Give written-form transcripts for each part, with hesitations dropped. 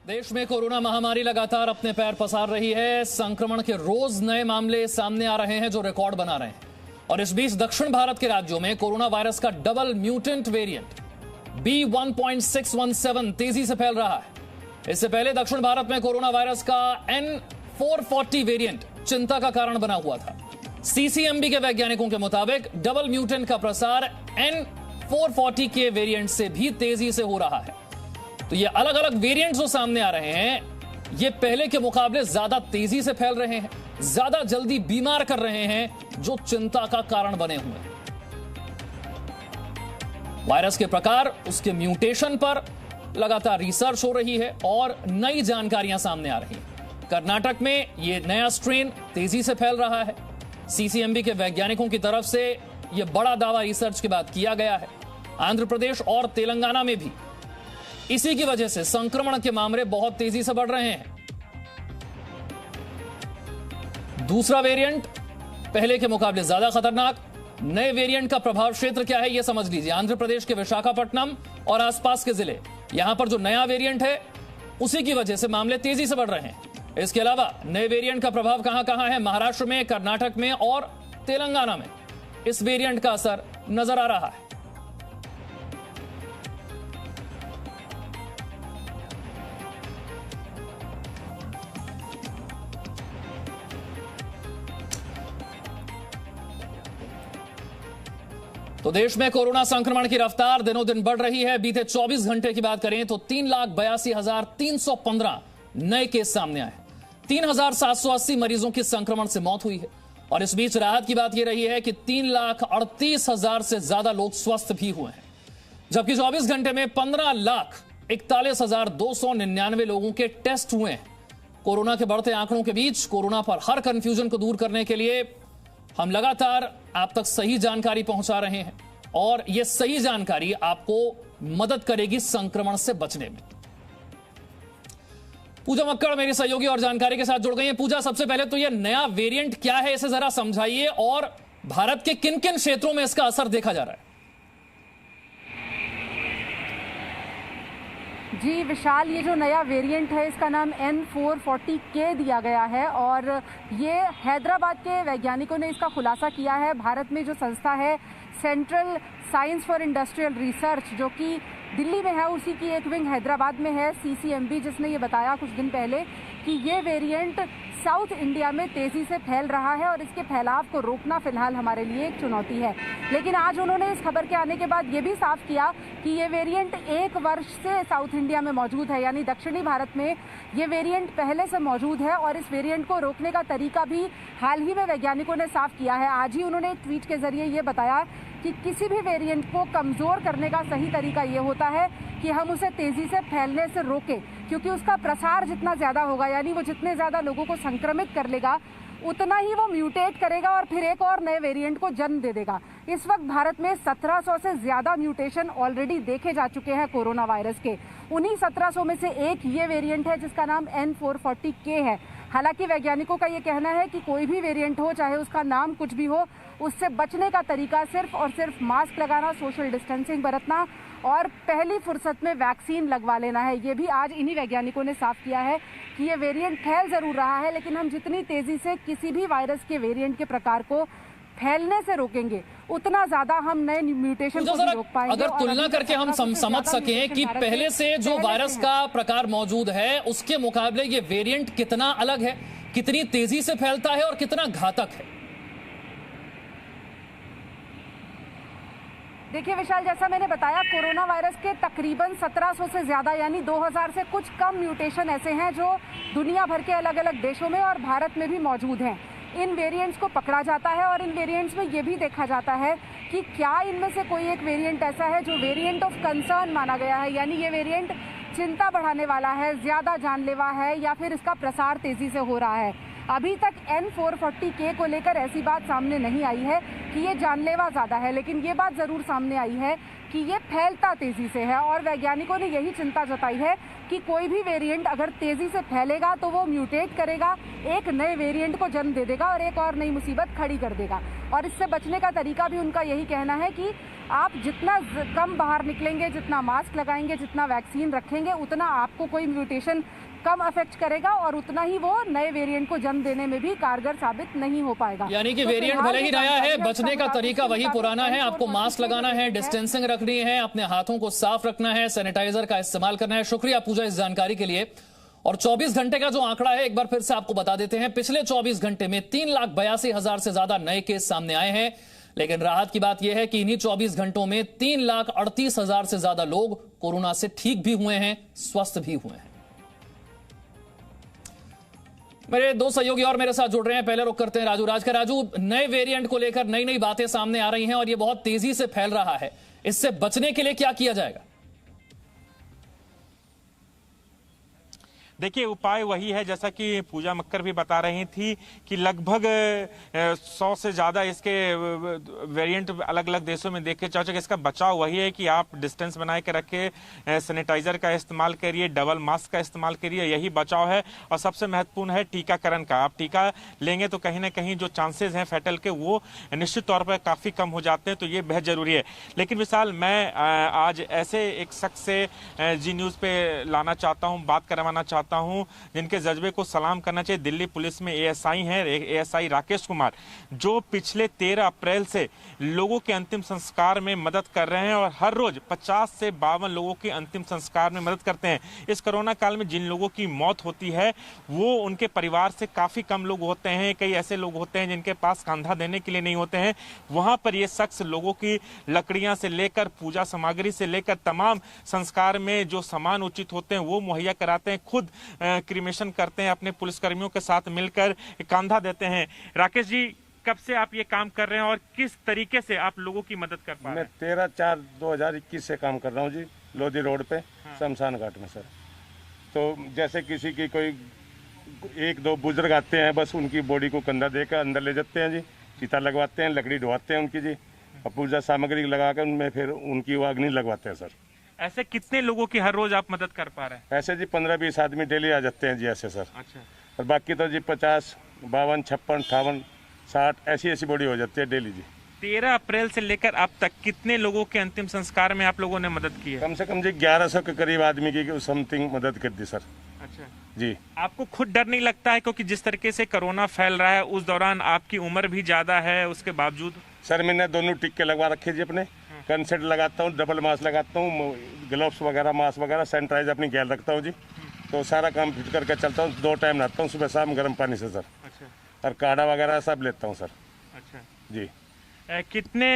देश में कोरोना महामारी लगातार अपने पैर पसार रही है। संक्रमण के रोज नए मामले सामने आ रहे हैं जो रिकॉर्ड बना रहे हैं। और इस बीच दक्षिण भारत के राज्यों में कोरोना वायरस का डबल म्यूटेंट वेरिएंट B.1.617 तेजी से फैल रहा है। इससे पहले दक्षिण भारत में कोरोना वायरस का N440 वेरिएंट चिंता का कारण बना हुआ था। CCMB के वैज्ञानिकों के मुताबिक डबल म्यूटेंट का प्रसार N440 के वेरिएंट से भी तेजी से हो रहा है। तो ये अलग अलग वेरिएंट्स जो सामने आ रहे हैं, ये पहले के मुकाबले ज्यादा तेजी से फैल रहे हैं, ज्यादा जल्दी बीमार कर रहे हैं, जो चिंता का कारण बने हुए हैं। वायरस के प्रकार, उसके म्यूटेशन पर लगातार रिसर्च हो रही है और नई जानकारियां सामने आ रही हैं। कर्नाटक में यह नया स्ट्रेन तेजी से फैल रहा है। CCMB के वैज्ञानिकों की तरफ से यह बड़ा दावा रिसर्च के बाद किया गया है। आंध्र प्रदेश और तेलंगाना में भी इसी की वजह से संक्रमण के मामले बहुत तेजी से बढ़ रहे हैं। दूसरा वेरिएंट पहले के मुकाबले ज्यादा खतरनाक। नए वेरिएंट का प्रभाव क्षेत्र क्या है यह समझ लीजिए। आंध्र प्रदेश के विशाखापट्टनम और आसपास के जिले, यहां पर जो नया वेरिएंट है उसी की वजह से मामले तेजी से बढ़ रहे हैं। इसके अलावा नए वेरिएंट का प्रभाव कहां कहां है? महाराष्ट्र में, कर्नाटक में और तेलंगाना में इस वेरिएंट का असर नजर आ रहा है। तो देश में कोरोना संक्रमण की रफ्तार दिनों दिन बढ़ रही है। बीते 24 घंटे की बात करें तो 3,82,315 नए केस सामने आए। 3,780 मरीजों की संक्रमण से मौत हुई है। और इस बीच राहत की बात यह रही है कि 3,38,000 से ज्यादा लोग स्वस्थ भी हुए हैं, जबकि 24 घंटे में 15,41,299 लोगों के टेस्ट हुए हैं। कोरोना के बढ़ते आंकड़ों के बीच कोरोना पर हर कंफ्यूजन को दूर करने के लिए हम लगातार आप तक सही जानकारी पहुंचा रहे हैं और यह सही जानकारी आपको मदद करेगी संक्रमण से बचने में। पूजा मक्कड़ मेरी सहयोगी और जानकारी के साथ जुड़ गई हैं। पूजा, सबसे पहले तो यह नया वेरिएंट क्या है, इसे जरा समझाइए और भारत के किन किन क्षेत्रों में इसका असर देखा जा रहा है? जी विशाल, ये जो नया वेरिएंट है इसका नाम N440K दिया गया है और ये हैदराबाद के वैज्ञानिकों ने इसका खुलासा किया है। भारत में जो संस्था है central science for industrial research, जो कि दिल्ली में है, उसी की एक विंग हैदराबाद में है, CCMB, जिसने ये बताया कुछ दिन पहले कि ये वेरिएंट साउथ इंडिया में तेजी से फैल रहा है और इसके फैलाव को रोकना फिलहाल हमारे लिए एक चुनौती है। लेकिन आज उन्होंने इस खबर के आने के बाद ये भी साफ किया कि ये वेरिएंट 1 वर्ष से साउथ इंडिया में मौजूद है, यानी दक्षिणी भारत में ये वेरिएंट पहले से मौजूद है और इस वेरिएंट को रोकने का तरीका भी हाल ही में वैज्ञानिकों ने साफ किया है। आज ही उन्होंने एक ट्वीट के जरिए ये बताया कि किसी भी वेरिएंट को कमजोर करने का सही तरीका ये होता है कि हम उसे तेजी से फैलने से रोकें, क्योंकि उसका प्रसार जितना ज्यादा होगा, यानी वो जितने ज्यादा लोगों को संक्रमित कर लेगा, उतना ही वो म्यूटेट करेगा और फिर एक और नए वेरिएंट को जन्म दे देगा। इस वक्त भारत में 1700 से ज्यादा म्यूटेशन ऑलरेडी देखे जा चुके हैं कोरोना वायरस के। उन्हीं 1700 में से एक ये वेरिएंट है जिसका नाम N440K है। हालांकि वैज्ञानिकों का ये कहना है कि कोई भी वेरिएंट हो, चाहे उसका नाम कुछ भी हो, उससे बचने का तरीका सिर्फ और सिर्फ मास्क लगाना, सोशल डिस्टेंसिंग बरतना और पहली फुर्सत में वैक्सीन लगवा लेना है। ये भी आज इन्हीं वैज्ञानिकों ने साफ किया है कि ये वेरिएंट फैल जरूर रहा है, लेकिन हम जितनी तेजी से किसी भी वायरस के वेरिएंट के प्रकार को फैलने से रोकेंगे, उतना ज्यादा हम नए म्यूटेशन को रोक पाएंगे। अगर तुलना करके हम समझ सकें कि पहले से जो वायरस का प्रकार मौजूद है उसके मुकाबले ये वेरिएंट कितना अलग है, कितनी तेजी से फैलता है और कितना घातक है? देखिए विशाल, जैसा मैंने बताया, कोरोना वायरस के तकरीबन 1700 से ज्यादा यानी 2000 से कुछ कम म्यूटेशन ऐसे हैं जो दुनिया भर के अलग अलग देशों में और भारत में भी मौजूद हैं। इन वेरिएंट्स को पकड़ा जाता है और इन वेरिएंट्स में ये भी देखा जाता है कि क्या इनमें से कोई एक वेरिएंट ऐसा है जो वेरिएंट ऑफ कंसर्न माना गया है, यानी ये वेरिएंट चिंता बढ़ाने वाला है, ज्यादा जानलेवा है, या फिर इसका प्रसार तेजी से हो रहा है। अभी तक N440K को लेकर ऐसी बात सामने नहीं आई है कि ये जानलेवा ज़्यादा है, लेकिन ये बात ज़रूर सामने आई है कि ये फैलता तेज़ी से है और वैज्ञानिकों ने यही चिंता जताई है कि कोई भी वेरिएंट अगर तेज़ी से फैलेगा तो वो म्यूटेट करेगा, एक नए वेरिएंट को जन्म दे देगा और एक और नई मुसीबत खड़ी कर देगा। और इससे बचने का तरीका भी उनका यही कहना है कि आप जितना कम बाहर निकलेंगे, जितना मास्क लगाएंगे, जितना वैक्सीन रखेंगे, उतना आपको कोई म्यूटेशन कम अफेक्ट करेगा और उतना ही वो नए वेरिएंट को जन्म देने में भी कारगर साबित नहीं हो पाएगा। यानी कि वेरिएंट भले ही नया है, बचने का तरीका वही पुराना है। आपको मास्क लगाना है, डिस्टेंसिंग रखनी है, अपने हाथों को साफ रखना है, सैनिटाइजर का इस्तेमाल करना है। शुक्रिया पूजा इस जानकारी के लिए। और 24 घंटे का जो आंकड़ा है एक बार फिर से आपको बता देते हैं। पिछले 24 घंटे में 3,82,000 से ज्यादा नए केस सामने आए हैं, लेकिन राहत की बात यह है कि इन्हीं 24 घंटों में 3,38,000 से ज्यादा लोग कोरोना से ठीक भी हुए हैं, स्वस्थ भी हुए हैं। मेरे दो सहयोगी और मेरे साथ जुड़ रहे हैं। पहले रुक करते हैं राजू राज का। राजू, नए वेरिएंट को लेकर नई नई बातें सामने आ रही हैं और ये बहुत तेजी से फैल रहा है, इससे बचने के लिए क्या किया जाएगा? देखिए, उपाय वही है जैसा कि पूजा मक्कर भी बता रही थी कि लगभग 100 से ज़्यादा इसके वेरिएंट अलग अलग देशों में देखे जा चुके। इसका बचाव वही है कि आप डिस्टेंस बना के रखें, सैनिटाइजर का इस्तेमाल करिए, डबल मास्क का इस्तेमाल करिए, यही बचाव है। और सबसे महत्वपूर्ण है टीकाकरण का। आप टीका लेंगे तो कहीं ना कहीं जो चांसेस हैं फैटल के वो निश्चित तौर पर काफ़ी कम हो जाते हैं, तो ये बेहद ज़रूरी है। लेकिन विशाल, मैं आज ऐसे एक शख्स से जी न्यूज़ पे लाना चाहता हूँ, बात करवाना चाहता हूं, जिनके जज्बे को सलाम करना चाहिए। दिल्ली पुलिस में एएसआई हैं, एएसआई राकेश कुमार, जो पिछले 13 अप्रैल से लोगों के अंतिम संस्कार में मदद कर रहे हैं और हर रोज 50 से 52 लोगों के अंतिम संस्कार में मदद करते हैं। इस कोरोना काल में जिन लोगों की मौत होती है वो उनके परिवार से काफी कम लोग होते हैं। कई ऐसे लोग होते हैं जिनके पास कंधा देने के लिए नहीं होते हैं। वहां पर ये शख्स लोगों की लकड़ियां से लेकर पूजा सामग्री से लेकर तमाम संस्कार में जो सामान उचित होते हैं वो मुहैया कराते हैं, खुद क्रीमेशन करते हैं, अपने पुलिसकर्मियों के साथ मिलकर कंधा देते हैं। राकेश जी, कब से आप ये काम कर रहे हैं और किस तरीके से आप लोगों की मदद कर पा रहे हैं? मैं 13/4/2021 से काम कर रहा हूँ जी, लोधी रोड पे शमशान घाट में सर। तो जैसे किसी की कोई 1-2 बुजुर्ग आते हैं, बस उनकी बॉडी को कंधा देकर अंदर ले जाते हैं जी, चिता लगवाते हैं, लकड़ी ढोवाते हैं उनकी जी, और पूजा सामग्री लगाकर उनमें फिर उनकी वो अग्नि लगवाते हैं सर। ऐसे कितने लोगों की हर रोज आप मदद कर पा रहे हैं? ऐसे जी 15-20 आदमी डेली आ जाते हैं जी ऐसे सर। अच्छा। और बाकी तो जी 50, 52, 56, 58, 60 ऐसी बॉडी हो जाती है डेली जी। 13 अप्रैल से लेकर अब तक कितने लोगों के अंतिम संस्कार में आप लोगों ने मदद की है? कम से कम जी 1100 के करीब आदमी की समथिंग मदद कर दी सर। अच्छा जी। आपको खुद डर नहीं लगता है, क्योंकि जिस तरीके से कोरोना फैल रहा है उस दौरान आपकी उम्र भी ज्यादा है, उसके बावजूद? सर मैंने दोनों टिक्के लगवा रखे जी, अपने कंसेट लगाता हूँ, डबल मास्क लगाता हूँ, ग्लव्स वगैरह, मास्क वगैरह, सैनिटाइजर अपनी गैल रखता हूँ जी। तो सारा काम फिट करके चलता हूँ। 2 टाइम नहाता हूँ, सुबह शाम गर्म पानी से सर। अच्छा। और काढ़ा वगैरह सब लेता हूँ सर। अच्छा जी। कितने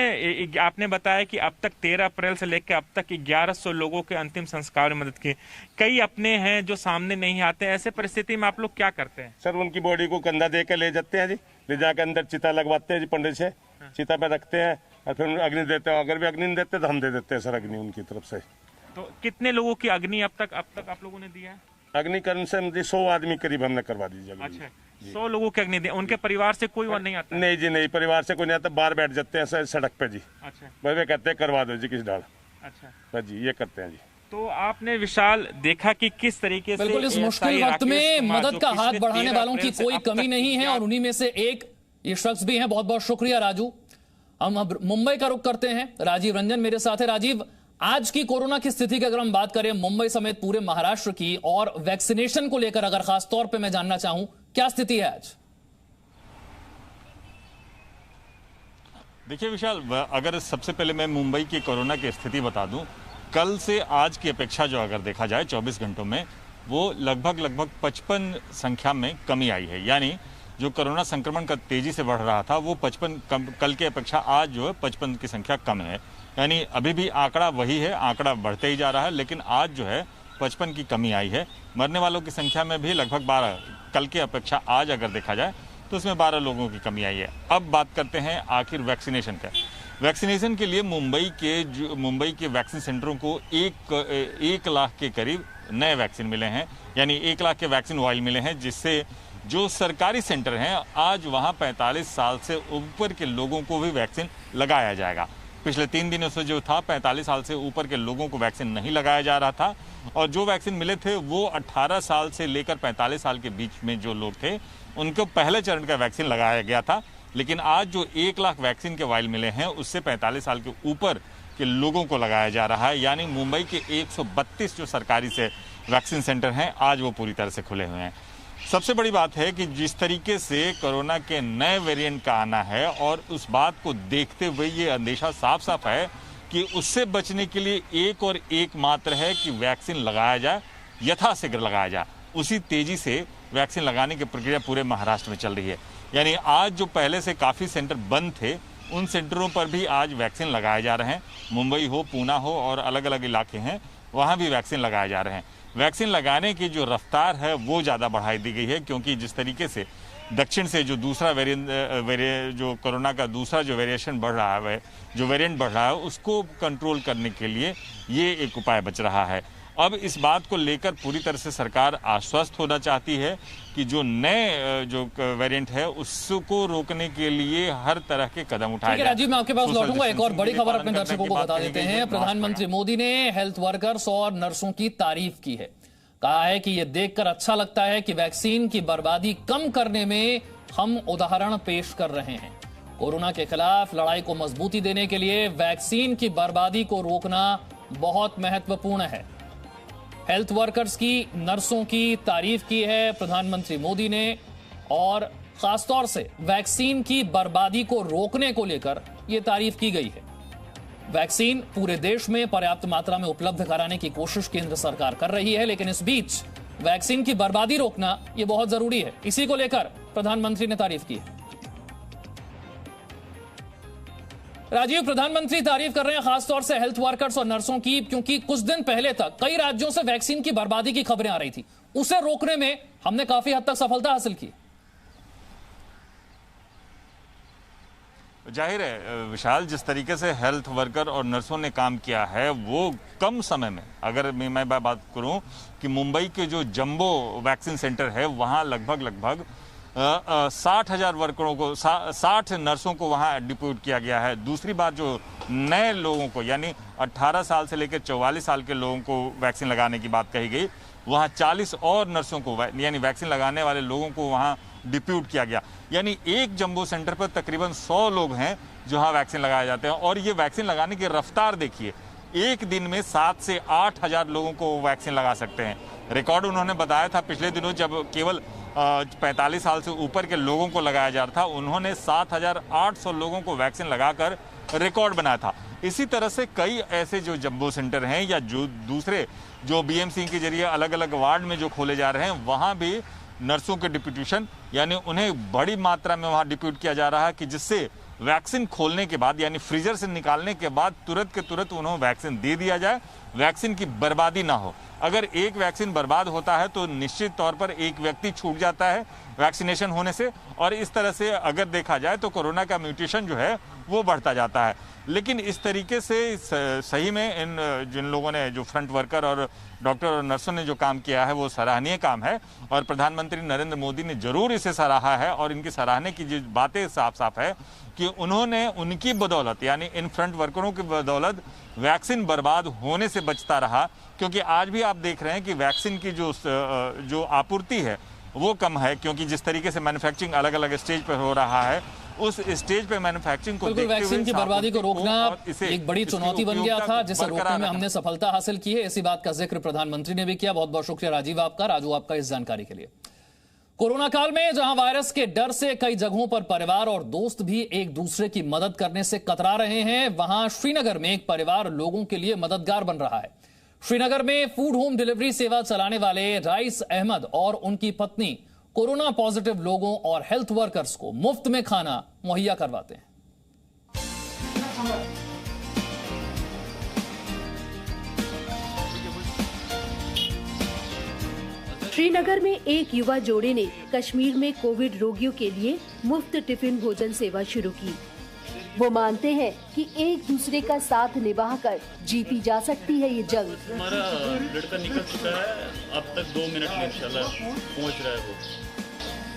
आपने बताया कि अब तक 13 अप्रैल से लेकर अब तक 1100 लोगों के अंतिम संस्कार में मदद की। कई अपने हैं जो सामने नहीं आते, ऐसे परिस्थिति में आप लोग क्या करते हैं? सर उनकी बॉडी को कंधा दे के ले जाते हैं जी, ले जाकर अंदर चिता लगवाते हैं जी, पंडित से चिता पे रखते हैं और फिर अग्नि देते हैं। अगर भी अग्नि नहीं देते तो हम दे देते हैं सर अग्नि उनकी तरफ से। तो कितने लोगों की अग्नि अब तक आप लोगों ने दिया है? अग्नि कम से कम 100 आदमी करीब हमने करवा दीजिए। अच्छा, 100 लोगों की अग्नि दी। उनके परिवार से कोई और नहीं आता? नहीं जी नहीं, परिवार से कोई नहीं आता, बाहर बैठ जाते हैं सड़क पे जी। अच्छा। वे कहते हैं करवा दो जी किस डाल। अच्छा जी, ये करते हैं जी। तो आपने विशाल देखा कि किस तरीके से बिल्कुल इस मुश्किल वक्त में मदद का हाथ बढ़ाने वालों की कोई कमी नहीं है और उन्हीं में से एक ये शख्स भी हैं। बहुत बहुत शुक्रिया राजू। हम अब मुंबई का रुख करते हैं, राजीव रंजन मेरे साथ है। राजीव, आज की कोरोना की स्थिति की अगर हम बात करें मुंबई समेत पूरे महाराष्ट्र की और वैक्सीनेशन को लेकर अगर खास तौर पे मैं जानना चाहूं, क्या स्थिति है आज? देखिए विशाल, अगर सबसे पहले मैं मुंबई की कोरोना की स्थिति बता दूं, कल से आज की अपेक्षा जो अगर देखा जाए 24 घंटों में, वो लगभग 55 संख्या में कमी आई है। यानी जो कोरोना संक्रमण का तेजी से बढ़ रहा था वो 55 कल की अपेक्षा आज जो है 55 की संख्या कम है। यानी अभी भी आंकड़ा वही है, आंकड़ा बढ़ते ही जा रहा है, लेकिन आज जो है 55 की कमी आई है। मरने वालों की संख्या में भी लगभग 12, कल की अपेक्षा आज अगर देखा जाए तो उसमें 12 लोगों की कमी आई है। अब बात करते हैं आखिर वैक्सीनेशन का। वैक्सीनेशन के लिए मुंबई के वैक्सीन सेंटरों को 1 लाख के करीब नए वैक्सीन मिले हैं, यानी 1 लाख के वैक्सीन वायल मिले हैं, जिससे जो सरकारी सेंटर हैं आज वहां 45 साल से ऊपर के लोगों को भी वैक्सीन लगाया जाएगा। पिछले 3 दिनों से जो था 45 साल से ऊपर के लोगों को वैक्सीन नहीं लगाया जा रहा था और जो वैक्सीन मिले थे वो 18 साल से लेकर 45 साल के बीच में जो लोग थे उनको पहले चरण का वैक्सीन लगाया गया था। लेकिन आज जो 1 लाख वैक्सीन के वायल मिले हैं उससे 45 साल के ऊपर के लोगों को लगाया जा रहा है। यानी मुंबई के 132 जो सरकारी से वैक्सीन सेंटर हैं आज वो पूरी तरह से खुले हुए हैं। सबसे बड़ी बात है कि जिस तरीके से कोरोना के नए वेरिएंट का आना है और उस बात को देखते हुए ये अंदेशा साफ साफ है कि उससे बचने के लिए एक और एक मात्र है कि वैक्सीन लगाया जाए, यथाशीघ्र लगाया जाए। उसी तेजी से वैक्सीन लगाने की प्रक्रिया पूरे महाराष्ट्र में चल रही है। यानी आज जो पहले से काफ़ी सेंटर बंद थे उन सेंटरों पर भी आज वैक्सीन लगाए जा रहे हैं। मुंबई हो, पूना हो और अलग अलग इलाके हैं वहाँ भी वैक्सीन लगाए जा रहे हैं। वैक्सीन लगाने की जो रफ्तार है वो ज़्यादा बढ़ाई दी गई है क्योंकि जिस तरीके से दक्षिण से जो दूसरा जो कोरोना का दूसरा जो वेरिएशन बढ़ रहा है, जो वेरिएंट बढ़ रहा है उसको कंट्रोल करने के लिए ये एक उपाय बच रहा है। अब इस बात को लेकर पूरी तरह से सरकार आश्वस्त होना चाहती है कि जो नए जो वेरिएंट है उसको रोकने के लिए हर तरह के कदम उठाए जाएं। राजीव, मैं आपके पास लौटूंगा। एक और बड़ी खबर अपने दर्शकों को बता देते हैं। प्रधानमंत्री मोदी ने हेल्थ वर्कर्स और नर्सों की तारीफ की है। कहा है कि यह देखकर अच्छा लगता है कि वैक्सीन की बर्बादी कम करने में हम उदाहरण पेश कर रहे हैं। कोरोना के खिलाफ लड़ाई को मजबूती देने के लिए वैक्सीन की बर्बादी को रोकना बहुत महत्वपूर्ण है। हेल्थ वर्कर्स की, नर्सों की तारीफ की है प्रधानमंत्री मोदी ने और खासतौर से वैक्सीन की बर्बादी को रोकने को लेकर यह तारीफ की गई है। वैक्सीन पूरे देश में पर्याप्त मात्रा में उपलब्ध कराने की कोशिश केंद्र सरकार कर रही है, लेकिन इस बीच वैक्सीन की बर्बादी रोकना यह बहुत जरूरी है। इसी को लेकर प्रधानमंत्री ने तारीफ की है। राजीव, प्रधानमंत्री तारीफ कर रहे हैं खासतौर से हेल्थ वर्कर्स और नर्सों की, क्योंकि कुछ दिन पहले तक कई राज्यों से वैक्सीन की बर्बादी की खबरें आ रही थी। उसे रोकने में हमने काफी हद तक सफलता हासिल की। जाहिर है विशाल, जिस तरीके से हेल्थ वर्कर और नर्सों ने काम किया है वो कम समय में, अगर मैं बात करूं कि मुंबई के जो जंबो वैक्सीन सेंटर है वहां लगभग 60,000 वर्करों को 60 नर्सों को वहां डिप्यूट किया गया है। दूसरी बात, जो नए लोगों को यानी 18 साल से लेकर 44 साल के लोगों को वैक्सीन लगाने की बात कही गई, वहां 40 और नर्सों को यानी वैक्सीन लगाने वाले लोगों को वहां डिप्यूट किया गया। यानी एक जंबो सेंटर पर तकरीबन 100 लोग हैं जो वहां वैक्सीन लगाए जाते हैं। और ये वैक्सीन लगाने की रफ्तार देखिए, एक दिन में 7 से 8 हजार लोगों को वैक्सीन लगा सकते हैं। रिकॉर्ड उन्होंने बताया था पिछले दिनों जब केवल 45 साल से ऊपर के लोगों को लगाया जा रहा था, उन्होंने 7,800 लोगों को वैक्सीन लगाकर रिकॉर्ड बनाया था। इसी तरह से कई ऐसे जो जंबो सेंटर हैं या जो दूसरे जो बीएमसी के जरिए अलग अलग वार्ड में जो खोले जा रहे हैं वहां भी नर्सों के डिप्यूटेशन यानी उन्हें बड़ी मात्रा में वहां डिप्यूट किया जा रहा है कि जिससे वैक्सीन खोलने के बाद यानी फ्रीजर से निकालने के बाद तुरंत के तुरंत उन्हें वैक्सीन दे दिया जाए, वैक्सीन की बर्बादी ना हो। अगर एक वैक्सीन बर्बाद होता है तो निश्चित तौर पर एक व्यक्ति छूट जाता है वैक्सीनेशन होने से, और इस तरह से अगर देखा जाए तो कोरोना का म्यूटेशन जो है वो बढ़ता जाता है। लेकिन इस तरीके से सही में इन जिन लोगों ने, जो फ्रंट वर्कर और डॉक्टर और नर्सों ने जो काम किया है वो सराहनीय काम है और प्रधानमंत्री नरेंद्र मोदी ने जरूर इसे सराहा है। और इनकी सराहने की जो बातें साफ साफ है कि उन्होंने उनकी बदौलत यानी इन फ्रंट वर्करों की बदौलत वैक्सीन बर्बाद होने से बचता रहा। क्योंकि आज भी आप देख रहे हैं कि वैक्सीन की जो आपूर्ति है वो कम है, क्योंकि जिस तरीके से मैन्युफैक्चरिंग अलग अलग स्टेज पर हो रहा है उस स्टेज पे मैन्युफैक्चरिंग को देखते हुए वैक्सीन की बर्बादी को रोकना एक बड़ी चुनौती बन गया था, जिसे रोकने में हमने सफलता हासिल की है। इसी बात का जिक्र प्रधानमंत्री ने भी किया। बहुत बहुत शुक्रिया राजीव आपका इस जानकारी के लिए। कोरोना काल में जहां वायरस के डर से कई जगहों पर परिवार और दोस्त भी एक दूसरे की मदद करने से कतरा रहे हैं, वहां श्रीनगर में एक परिवार लोगों के लिए मददगार बन रहा है। श्रीनगर में फूड होम डिलीवरी सेवा चलाने वाले राइस अहमद और उनकी पत्नी कोरोना पॉजिटिव लोगों और हेल्थ वर्कर्स को मुफ्त में खाना मुहैया करवाते हैं। श्रीनगर में एक युवा जोड़े ने कश्मीर में कोविड रोगियों के लिए मुफ्त टिफिन भोजन सेवा शुरू की। वो मानते हैं कि एक दूसरे का साथ निभाकर जीती जा सकती है ये जंग। हमारा लड़का निकल चुका है, अब तक 2 मिनट में इंशाल्लाह पहुंच रहा है वो।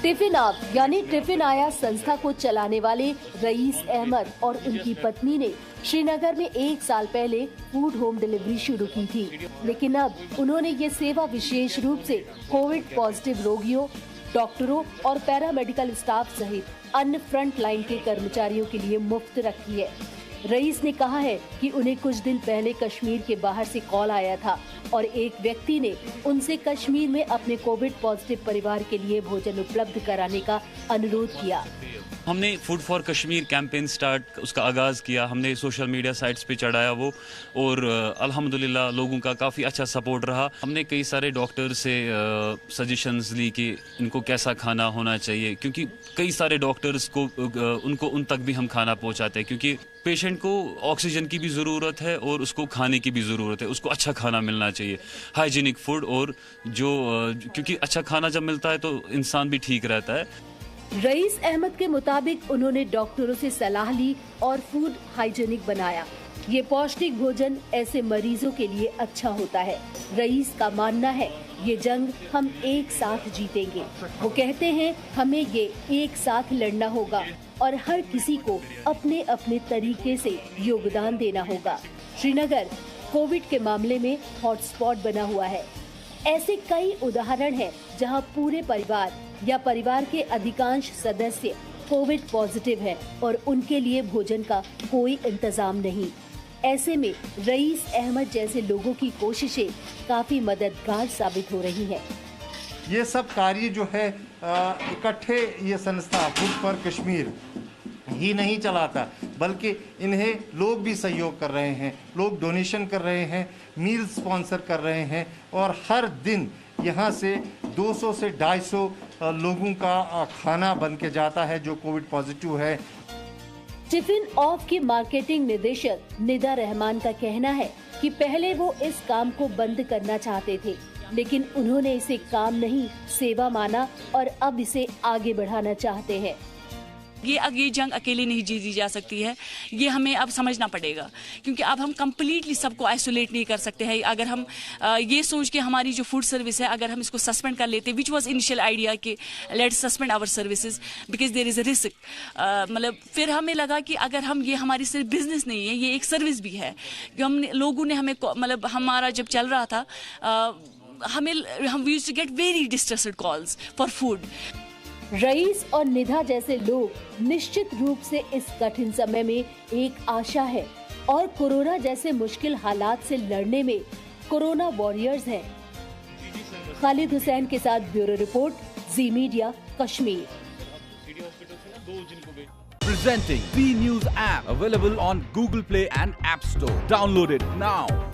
टिफिन आप यानी टिफिन आया संस्था को चलाने वाले रईस अहमद और उनकी पत्नी ने श्रीनगर में 1 साल पहले फूड होम डिलीवरी शुरू की थी, लेकिन अब उन्होंने ये सेवा विशेष रूप से कोविड पॉजिटिव रोगियों, डॉक्टरों और पैरामेडिकल स्टाफ सहित अन्य फ्रंट लाइन के कर्मचारियों के लिए मुफ्त रखी है। रईस ने कहा है कि उन्हें कुछ दिन पहले कश्मीर के बाहर से कॉल आया था और एक व्यक्ति ने उनसे कश्मीर में अपने कोविड पॉजिटिव परिवार के लिए भोजन उपलब्ध कराने का अनुरोध किया। हमने फूड फॉर कश्मीर कैंपेन उसका आगाज़ किया, हमने सोशल मीडिया साइट्स पे चढ़ाया वो, और अल्हम्दुलिल्लाह लोगों का काफ़ी अच्छा सपोर्ट रहा। हमने कई सारे डॉक्टर से सजेशंस ली कि इनको कैसा खाना होना चाहिए, क्योंकि कई सारे डॉक्टर्स को उन तक भी हम खाना पहुंचाते हैं, क्योंकि पेशेंट को ऑक्सीजन की भी ज़रूरत है और उसको खाने की भी ज़रूरत है, उसको अच्छा खाना मिलना चाहिए, हाइजीनिक फूड, और क्योंकि अच्छा खाना जब मिलता है तो इंसान भी ठीक रहता है। रईस अहमद के मुताबिक उन्होंने डॉक्टरों से सलाह ली और फूड हाइजीनिक बनाया। ये पौष्टिक भोजन ऐसे मरीजों के लिए अच्छा होता है। रईस का मानना है ये जंग हम एक साथ जीतेंगे। वो कहते हैं हमें ये एक साथ लड़ना होगा और हर किसी को अपने अपने तरीके से योगदान देना होगा। श्रीनगर कोविड के मामले में हॉटस्पॉट बना हुआ है। ऐसे कई उदाहरण हैं जहां पूरे परिवार या परिवार के अधिकांश सदस्य कोविड पॉजिटिव हैं और उनके लिए भोजन का कोई इंतजाम नहीं। ऐसे में रईस अहमद जैसे लोगों की कोशिशें काफी मददगार साबित हो रही हैं। ये सब कार्य जो है इकट्ठे ये संस्था फूड फॉर कश्मीर ही नहीं चलाता, बल्कि इन्हें लोग भी सहयोग कर रहे हैं, लोग डोनेशन कर रहे हैं, मील स्पॉन्सर कर रहे हैं, और हर दिन यहाँ से 200 से 250 लोगों का खाना बन के जाता है जो कोविड पॉजिटिव है। टिफिन ऑफ की मार्केटिंग निदेशक निदा रहमान का कहना है कि पहले वो इस काम को बंद करना चाहते थे, लेकिन उन्होंने इसे काम नहीं सेवा माना और अब इसे आगे बढ़ाना चाहते हैं। ये जंग अकेले नहीं जीती जा सकती है, ये हमें अब समझना पड़ेगा, क्योंकि अब हम कम्प्लीटली सबको आइसोलेट नहीं कर सकते हैं। अगर हम ये सोच के हमारी जो फूड सर्विस है अगर हम इसको सस्पेंड कर लेते, विच वाज इनिशियल आइडिया कि let's suspend our services because there is a risk, मतलब फिर हमें लगा कि अगर हम ये हमारी सिर्फ बिजनेस नहीं है, ये एक सर्विस भी है। लोगों ने हमें मतलब हमारा जब चल रहा था हम used to get very distressed calls for food. Rais और निधा जैसे लोग निश्चित रूप से इस कठिन समय में एक आशा है और कोरोना जैसे मुश्किल हालात से लड़ने में कोरोना वॉरियर्स हैं। खालिद हुसैन के साथ bureau report, Zee media Kashmir. Presenting B News app available on Google Play and App Store. Download it now.